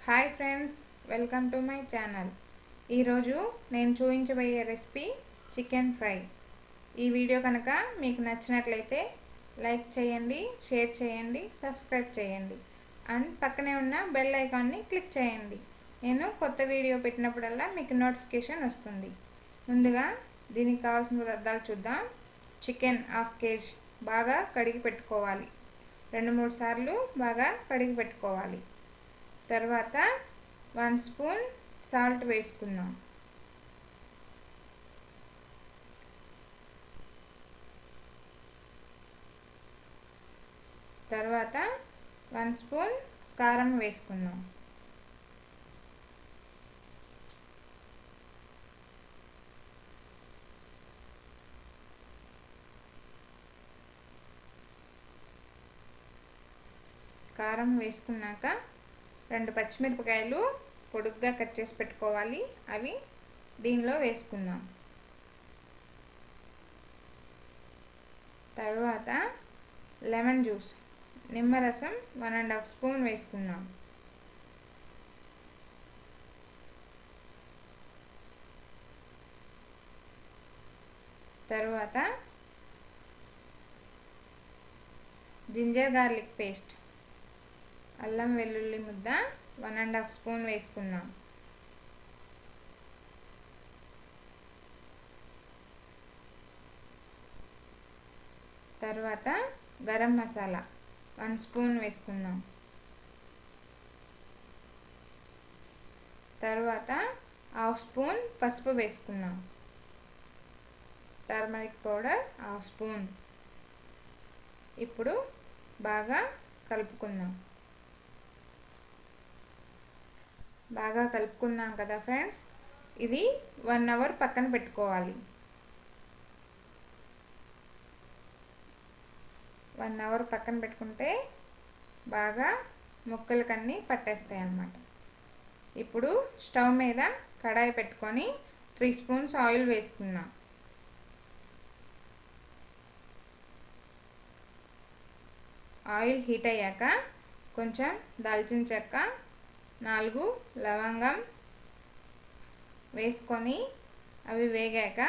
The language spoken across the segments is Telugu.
Hi friends, welcome to my channel. ఈరోజు నేను చూపించబోయే రెసిపీ చికెన్ ఫ్రై. ఈ వీడియో కనుక మీకు నచ్చినట్లయితే లైక్ చేయండి, షేర్ చేయండి, సబ్స్క్రైబ్ చేయండి అండ్ పక్కనే ఉన్న బెల్ ఐకాన్ని క్లిక్ చేయండి. నేను కొత్త వీడియో పెట్టినప్పుడల్లా మీకు నోటిఫికేషన్ వస్తుంది. ముందుగా దీనికి కావాల్సిన పదార్థాలు చూద్దాం. చికెన్ హాఫ్ కేజీ బాగా కడిగి పెట్టుకోవాలి. 2-3 సార్లు బాగా కడిగి పెట్టుకోవాలి. తర్వాత 1 స్పూన్ సాల్ట్ వేసుకుందాం. తర్వాత 1 స్పూన్ కారం వేసుకుందాం. కారం వేసుకున్నాక 2 పచ్చిమిరపకాయలు పొడుగ్గా కట్ చేసి పెట్టుకోవాలి. అవి దీనిలో వేసుకుందాం. తర్వాత లెమన్ జ్యూస్, నిమ్మరసం 1.5 స్పూన్ వేసుకుందాం. తర్వాత జింజర్ గార్లిక్ పేస్ట్, అల్లం వెల్లుల్లి ముద్ద 1.5 స్పూన్ వేసుకుందాం. తర్వాత గరం మసాలా 1 స్పూన్ వేసుకుందాం. తర్వాత 1/2 స్పూన్ పసుపు వేసుకుందాం. Turmeric powder 1/2 spoon. ఇప్పుడు బాగా కలుపుకుందాం. బాగా కలుపుకున్నాం కదా ఫ్రెండ్స్, ఇది 1 అవర్ పక్కన పెట్టుకోవాలి. 1 అవర్ పక్కన పెట్టుకుంటే బాగా ముక్కలకన్నీ పట్టేస్తాయి అన్నమాట. ఇప్పుడు స్టవ్ మీద కడాయి పెట్టుకొని 3 స్పూన్స్ ఆయిల్ వేసుకుందాం. ఆయిల్ హీట్ అయ్యాక కొంచెం దాల్చిన చెక్క, 4 లవంగం వేసుకొని అవి వేగాక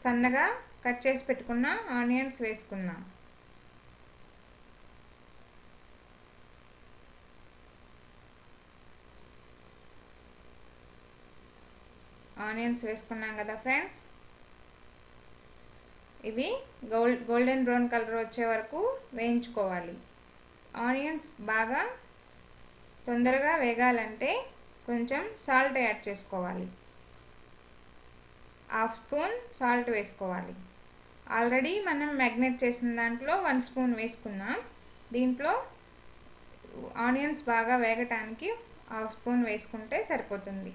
సన్నగా కట్ చేసి పెట్టుకున్న ఆనియన్స్ వేసుకుందాం. ఆనియన్స్ వేసుకున్నాం కదా ఫ్రెండ్స్, ఇవి గోల్డెన్ బ్రౌన్ కలర్ వచ్చే వరకు వేయించుకోవాలి. ఆనియన్స్ బాగా తొందరగా వేగాలంటే కొంచెం సాల్ట్ యాడ్ చేసుకోవాలి. 1/2 స్పూన్ సాల్ట్ వేసుకోవాలి. ఆల్రెడీ మనం మ్యాగ్నేట్ చేసిన దాంట్లో 1 స్పూన్ వేసుకున్నాం. దీంట్లో ఆనియన్స్ బాగా వేగటానికి 1/2 స్పూన్ వేసుకుంటే సరిపోతుంది.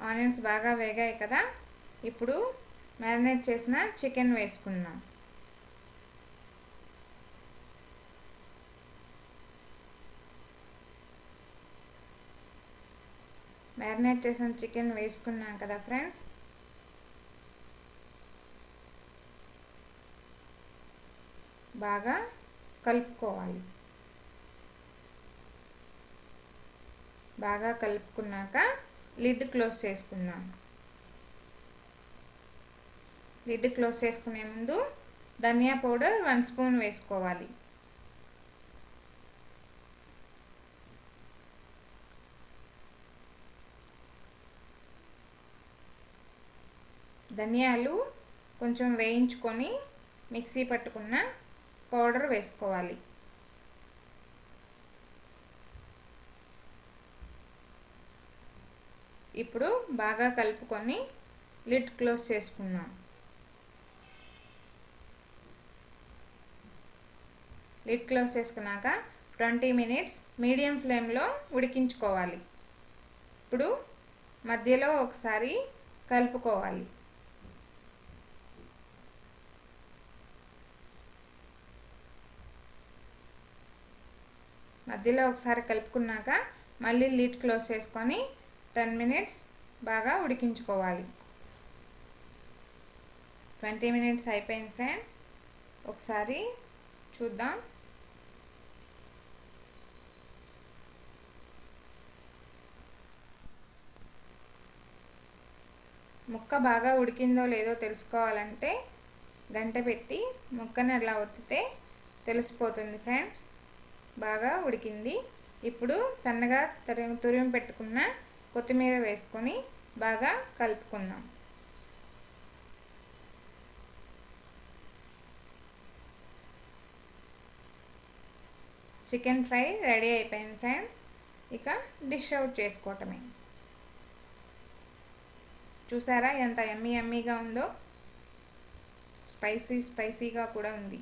ఆనియన్స్ బాగా వేగాయి కదా, ఇప్పుడు మ్యారినేట్ చేసిన చికెన్ వేసుకుందాం. మ్యారినేట్ చేసిన చికెన్ వేసుకున్నాం కదా ఫ్రెండ్స్, బాగా కలుపుకోవాలి. బాగా కలుపుకున్నాక లిడ్ క్లోజ్ చేసుకుందాం. లిడ్ క్లోజ్ చేసుకునే ముందు ధనియా పౌడర్ 1 స్పూన్ వేసుకోవాలి. ధనియాలు కొంచెం వేయించుకొని మిక్సీ పట్టుకున్న పౌడర్ వేసుకోవాలి. ఇప్పుడు బాగా కలుపుకొని లిడ్ క్లోజ్ చేసుకుందాం. లిడ్ క్లోజ్ చేసుకున్నాక 20 మినిట్స్ మీడియం ఫ్లేమ్లో ఉడికించుకోవాలి. ఇప్పుడు మధ్యలో ఒకసారి కలుపుకోవాలి. మధ్యలో ఒకసారి కలుపుకున్నాక మళ్ళీ లిడ్ క్లోజ్ చేసుకొని 10 మినిట్స్ బాగా ఉడికించుకోవాలి. 20 మినిట్స్ అయిపోయింది ఫ్రెండ్స్. ఒకసారి చూద్దాం. ముక్క బాగా ఉడికిందో లేదో తెలుసుకోవాలంటే గంట పెట్టి ముక్కని అలా ఒత్తితే తెలిసిపోతుంది ఫ్రెండ్స్. బాగా ఉడికింది. ఇప్పుడు సన్నగా తురిమి పెట్టుకున్న కొత్తిమీర వేసుకొని బాగా కలుపుకుందాం. చికెన్ ఫ్రై రెడీ అయిపోయింది ఫ్రెండ్స్. ఇక డిష్ అవుట్ చేసుకోవటమే. చూసారా ఎంత యమ్మీగా ఉందో. స్పైసీగా కూడా ఉంది.